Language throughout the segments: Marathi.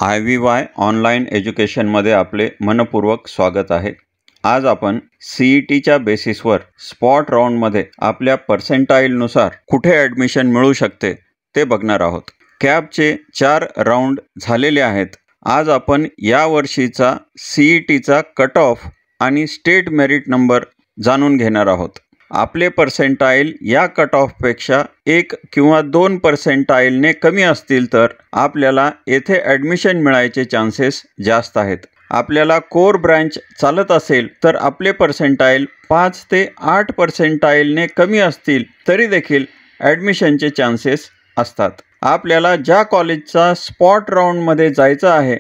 IVY ऑनलाईन एज्युकेशनमध्ये आपले मनपूर्वक स्वागत आहे। आज आपण CETच्या बेसिसवर स्पॉट राऊंडमध्ये आपल्या पर्सेंटाईलनुसार कुठे ॲडमिशन मिळू शकते ते बघणार आहोत। कॅपचे 4 राऊंड झालेले आहेत। आज आपण या वर्षीचा CETचा कट ऑफ आणि स्टेट मेरिट नंबर जाणून घेणार आहोत। आपले पर्सेंटाईल या कट ऑफपेक्षा 1 किंवा 2 पर्सेंटाईलने कमी असतील तर आपल्याला येथे ॲडमिशन मिळायचे चान्सेस जास्त आहेत। आपल्याला कोर ब्रँच चालत असेल तर आपले पर्सेंटाईल 5 ते 8 पर्सेंटाईलने कमी असतील तरी देखील ॲडमिशनचे चान्सेस असतात। आपल्याला ज्या कॉलेजचा स्पॉट राऊंडमध्ये जायचं आहे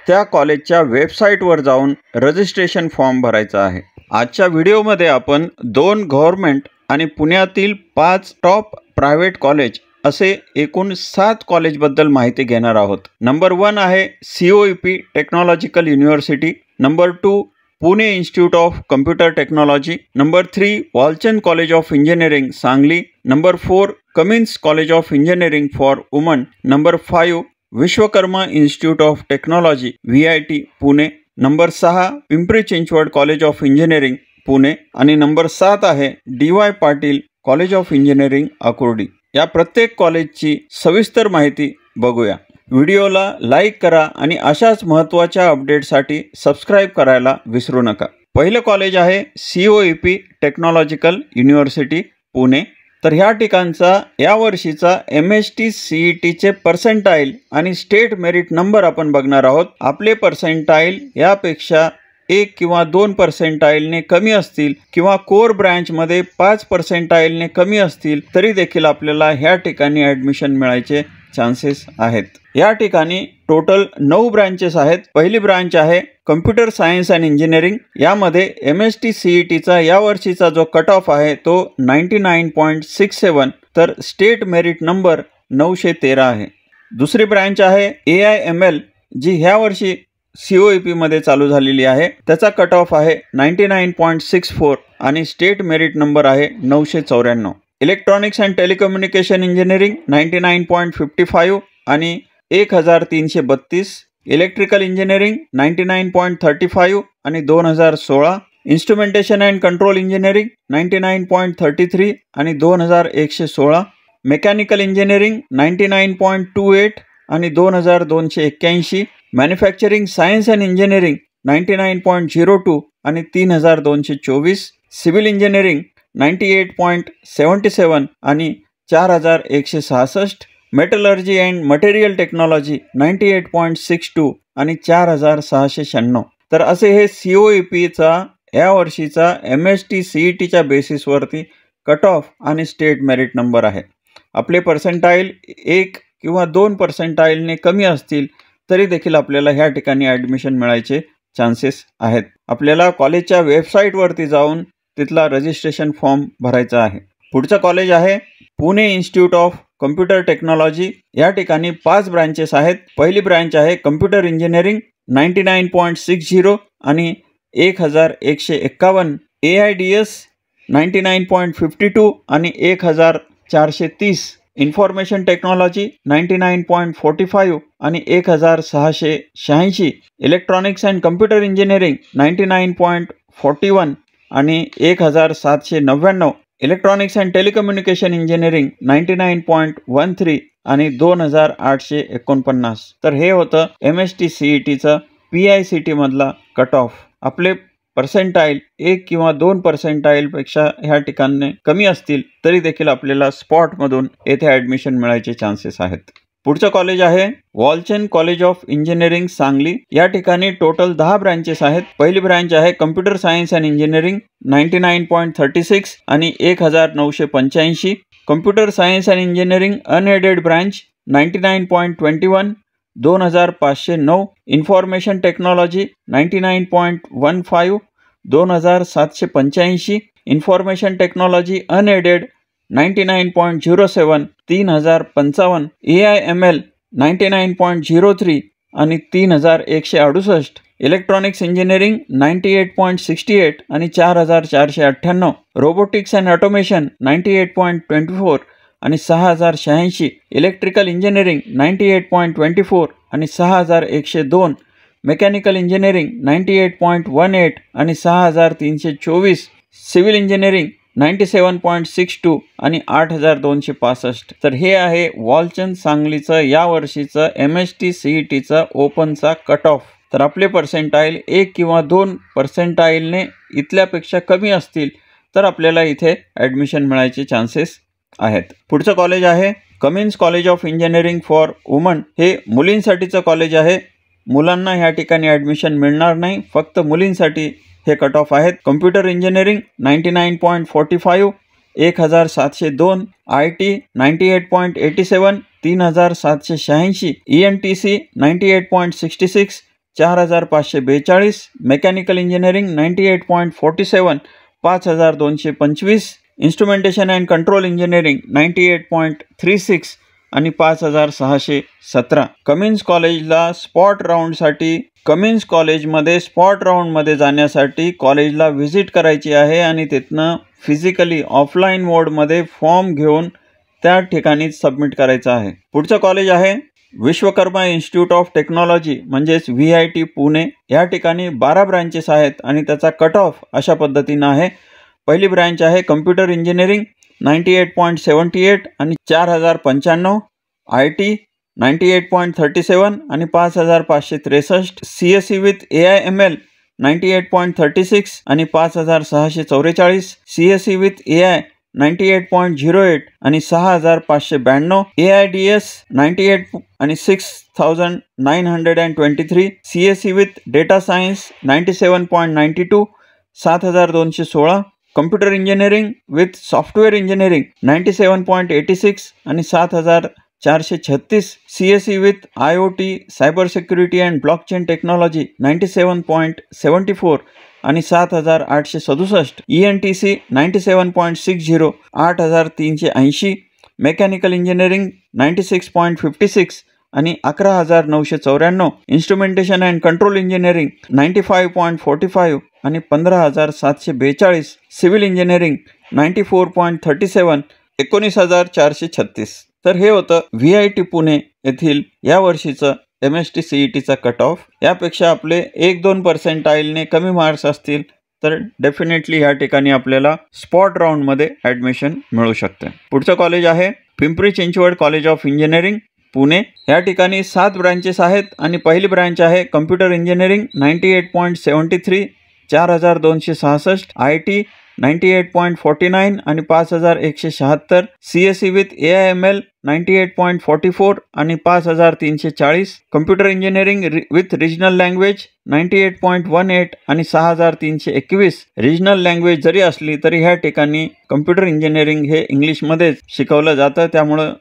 त्या कॉलेजच्या वेबसाईटवर जाऊन रजिस्ट्रेशन फॉर्म भरायचा आहे। आजच्या व्हिडिओमध्ये आपण 2 गव्हर्नमेंट आणि पुण्यातील 5 टॉप प्रायव्हेट कॉलेज असे एकूण 7 कॉलेजबद्दल माहिती घेणार आहोत। नंबर 1 आहे COEP technological university, number 2 Pune institute of computer technology, number 3 Walchand college of engineering Sangli, number 4 Cummins college of engineering for woman, number 5 Vishwakarma institute of technology VIT Pune, number 6 Pimpri Chinchwad college of engineering Pune आणि नंबर 7 आहे DY Patil college of engineering Akurdi. या प्रत्येक कॉलेजची सविस्तर माहिती बघूया। व्हिडिओला लाईक करा आणि अशाच महत्त्वाच्या अपडेटसाठी सबस्क्राईब करायला विसरू नका। पहिलं कॉलेज आहे COEP टेक्नॉलॉजिकल युनिव्हर्सिटी पुणे। तर ह्या ठिकाणचा या वर्षीचा MST CETचे पर्सेंटाईल आणि स्टेट मेरिट नंबर आपण बघणार आहोत। आपले पर्सेंटाईल यापेक्षा 1 किंवा 2 पर्सेंटाईलने कमी असतील किंवा कोर ब्रँचमध्ये 5 पर्सेंटाईलने कमी असतील तरी देखील आपल्याला ह्या ठिकाणी ॲडमिशन मिळायचे चान्सेस आहेत। या ठिकाणी टोटल 9 ब्रँचेस आहेत। पहिली ब्रांच आहे कम्प्युटर सायन्स अँड इंजिनिअरिंग। यामध्ये MST CETचा या वर्षीचा जो कट ऑफ आहे तो 99.67 तर स्टेट मेरिट नंबर 913 आहे। दुसरी ब्रांच आहे AIML जी ह्या वर्षी COEP मध्ये चालू झालेली आहे। त्याचा कट ऑफ आहे 99.64 आणि स्टेट मेरिट नंबर आहे 994। इलेक्ट्रॉनिक्स अँड टेलिकम्युनिकेशन इंजिनिअरिंग 99.55 आणि 1332। इलेक्ट्रिकल इंजिनिअरिंग 99.35 आणि 2016। इन्स्ट्रुमेंटेशन अँड कंट्रोल इंजिनिअरिंग 99.33 आणि 2116। मेकॅनिकल इंजिनिअरिंग 99.28 आणि 2281। मॅन्युफॅक्चरिंग सायन्स अँड इंजिनिअरिंग 99.02 आणि 3224। सिव्हिल इंजिनिअरिंग 98.77 आणि 4166। मेटलर्जी अँड मटेरियल टेक्नॉलॉजी 98.62 आणि 4696। तर असे हे COEPचा या वर्षीचा MST CETच्या बेसिसवरती कट ऑफ आणि स्टेट मेरिट नंबर आहे। आपले पर्सेंटाईल 1 किंवा 2 पर्सेंटाईलने कमी असतील तरी देखील आपल्याला ह्या ठिकाणी ॲडमिशन मिळायचे चान्सेस आहेत। आपल्याला कॉलेजच्या वेबसाईटवरती जाऊन तिथला रजिस्ट्रेशन फॉर्म भरायचा आहे। पुढचं कॉलेज आहे Pune institute of computer technology. या ठिकाणी 5 ब्रँचेस आहेत। पहिली ब्रँच आहे कम्प्युटर इंजिनिअरिंग 99.60 आणि 1151। AIDS 99.52 आणि 1430। इन्फॉर्मेशन टेक्नॉलॉजी 99.45 आणि 1686। इलेक्ट्रॉनिक्स अँड कम्प्युटर इंजिनिअरिंग 99.41 आणि 1799। इलेक्ट्रॉनिक्स अँड टेलिकम्युनिकेशन इंजिनिअरिंग 99.13 आणि 2849। तर हे होतं MST CETचं PICT मधला कट ऑफ। आपले पर्सेंटाईल 1 किंवा 2 पर्सेंटाईलपेक्षा ह्या ठिकाणी कमी असतील तरी देखील आपल्याला स्पॉटमधून येथे ॲडमिशन मिळायचे चान्सेस आहेत। पुढचं कॉलेज आहे Walchand college of engineering Sangli. या ठिकाणी टोटल 10 ब्रँचेस आहेत। पहिली ब्रँच आहे कम्प्युटर सायन्स अँड इंजिनिअरिंग 99.36 आणि 1985। Computer science and engineering unaided branch 99.21 2509। Information technology 99.15 2785। Information technology unaided 99.07 3055। AIML 99.03 आणि 3168। इलेक्ट्रॉनिक्स इंजिनिअरिंग 98.68 आणि 4498। रोबोटिक्स अँड ऑटोमेशन 98.24 आणि 6086। इलेक्ट्रिकल इंजिनिअरिंग 98.24 आणि 6102, मेकॅनिकल इंजिनिअरिंग 98.18 आणि 6324, सिव्हिल इंजिनिअरिंग 97.62 आणि 8265. तर हे आहे वालचंद सांगलीचं या वर्षीचं MST CETचं ओपनचा कट ऑफ. तर आपले पर्सेंटाईल 1 किंवा 2 पर्सेंटाईलने इथल्यापेक्षा कमी असतील तर आपल्याला इथे ॲडमिशन मिळायचे चान्सेस आहेत. पुढचं कॉलेज आहे Cummins college of engineering for woman. हे मुलींसाठीचं कॉलेज आहे. मुलांना ह्या ठिकाणी ॲडमिशन मिळणार नाही, फक्त मुलींसाठी हे कट ऑफ आहेत. Computer engineering 99.45, 1702, IT 98.87, 3786, ENTC 98.66, 4542, mechanical engineering 98.47, 5225, instrumentation and control engineering 98.36 आणि 5617. कमिन्स कॉलेजला स्पॉट राऊंडसाठी कमिन्स कॉलेजमध्ये स्पॉट राऊंडमध्ये जाण्यासाठी कॉलेजला व्हिजिट करायची आहे आणि तिथनं फिजिकली ऑफलाईन मोडमध्ये फॉर्म घेऊन त्या ठिकाणी सबमिट करायचं आहे. पुढचं कॉलेज आहे विश्वकर्मा इन्स्टिट्यूट ऑफ टेक्नॉलॉजी म्हणजेच VIT पुणे. या ठिकाणी 12 ब्रँचेस आहेत आणि त्याचा कट ऑफ अशा पद्धतीनं आहे. पहिली ब्रँच आहे कम्प्युटर इंजिनिअरिंग 98.78 आणि 4095, IT 98.37 आणि 5563, CSE विथ AIML 98.36 आणि 5644, CSE विथ AI 98.08 आणि 6592, AIDS 98 आणि 6923, CSE with data science 97.92, 7216, computer engineering with software engineering 97.86 आणि 7436, CSE with IoT cyber security and blockchain technology 97.74 आणि 7867, ENTC 97.60, 8380, मेकॅनिकल इंजिनिअरिंग 96.56 आणि 11994, इन्स्ट्रुमेंटेशन अँड कंट्रोल इंजिनिअरिंग 95.45 आणि 15742, सिव्हिल इंजिनिअरिंग 94.37, 19436. तर हे होतं VIT पुणे येथील या वर्षीचं MST CETचा कट ऑफ. यापेक्षा आपले 1-2 पर्सेंटाईलने कमी मार्क्स असतील तर डेफिनेटली ह्या ठिकाणी आपल्याला स्पॉट राऊंडमध्ये ॲडमिशन मिळू शकते. पुढचं कॉलेज आहे Pimpri Chinchwad college of engineering Pune. या ठिकाणी 7 ब्रँचेस आहेत आणि पहिली ब्रँच आहे कम्प्युटर इंजिनिअरिंग 98.73, 4266, IT 98.49 आणि 5176, CSE विथ AIML 98.44 आणि 5340, computer engineering with regional language 98.18 आणि 6321. रिजनल लँग्वेज जरी असली तरी ह्या ठिकाणी कम्प्युटर इंजिनिअरिंग हे इंग्लिशमध्येच शिकवलं जातं, त्यामुळं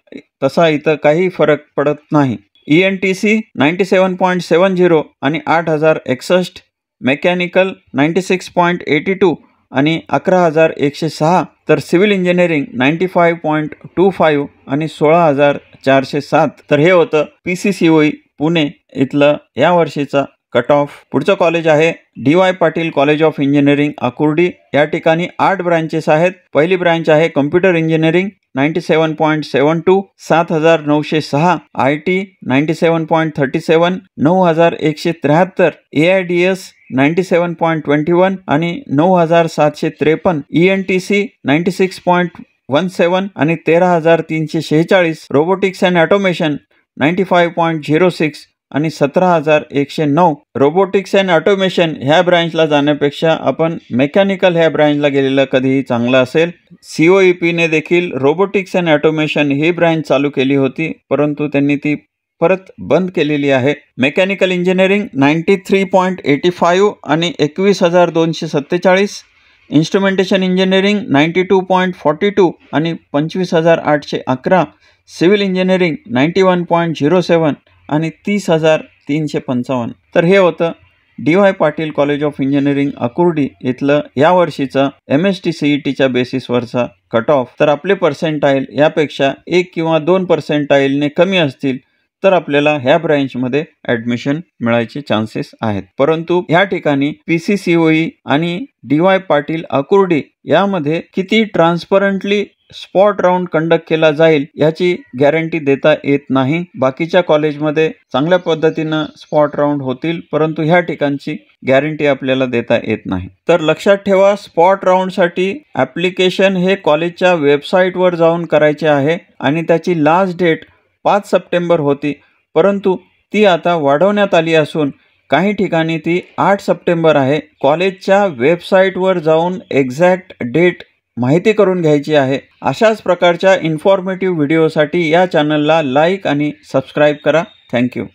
तसा इथं काही फरक पडत नाही. ENTC 97.70 आणि 8061, मेकॅनिकल 96.82 आणि 11106, तर सिव्हिल इंजिनिअरिंग 95.25 आणि 16407. तर हे होतं PCCOE पुणे इथलं या वर्षीचा कट ऑफ. पुढचं कॉलेज आहे DY Patil college of engineering Akurdi. या ठिकाणी 8 ब्रँचेस आहेत. पहिली ब्रँच आहे कम्प्युटर इंजिनिअरिंग 97.72, 7906, IT 97.37, 9173, AIDS 97.21 आणि 9753, ENTC 96.17 आणि 13346, रोबोटिक्स अँड ऑटोमेशन 95.06 आणि 17109. रोबोटिक्स अँड ऑटोमेशन ह्या ब्रँचला जाण्यापेक्षा आपण मेकॅनिकल ह्या ब्रँचला गेलेलं कधीही चांगलं असेल. COEPने देखील robotics and automation he branch चालू केली होती, परंतु त्यांनी ती परत बंद केलेली आहे. मेकॅनिकल इंजिनिअरिंग 93.85 आणि 21247, इन्स्ट्रुमेंटेशन इंजिनिअरिंग 92.42 आणि 25811, सिव्हिल इंजिनिअरिंग 91.07 आणि 30355. तर हे होतं DY Patil college of engineering Akurdi इथलं या वर्षीचं MST CETच्या बेसिसवरचा कट ऑफ. तर आपले पर्सेंटाईल यापेक्षा 1 किंवा 2 पर्सेंटाईलने कमी असतील तर आपल्याला ह्या ब्रँचमध्ये ॲडमिशन मिळायचे चान्सेस आहेत. परंतु ह्या ठिकाणी PCCOE आणि DY पाटील आकुर्डी यामध्ये किती ट्रान्सपरंटली स्पॉट राऊंड कंडक्ट केला जाईल याची गॅरंटी देता येत नाही. बाकीच्या कॉलेजमध्ये चांगल्या पद्धतीनं स्पॉट राऊंड होतील, परंतु ह्या ठिकाणची गॅरंटी आपल्याला देता येत नाही. तर लक्षात ठेवा, स्पॉट राऊंडसाठी ॲप्लिकेशन हे कॉलेजच्या वेबसाईटवर जाऊन करायचे आहे आणि त्याची लास्ट डेट 5 सप्टेंबर होती, परंतु ती आता वाढवण्यात आली असून काही ठिकाणी ती 8 सप्टेंबर आहे. कॉलेजच्या वेबसाईटवर जाऊन एक्झॅक्ट डेट माहिती करून घ्यायची आहे. अशाच प्रकारच्या इन्फॉर्मेटिव्ह व्हिडिओसाठी या चॅनलला लाईक आणि सबस्क्राईब करा. थँक्यू.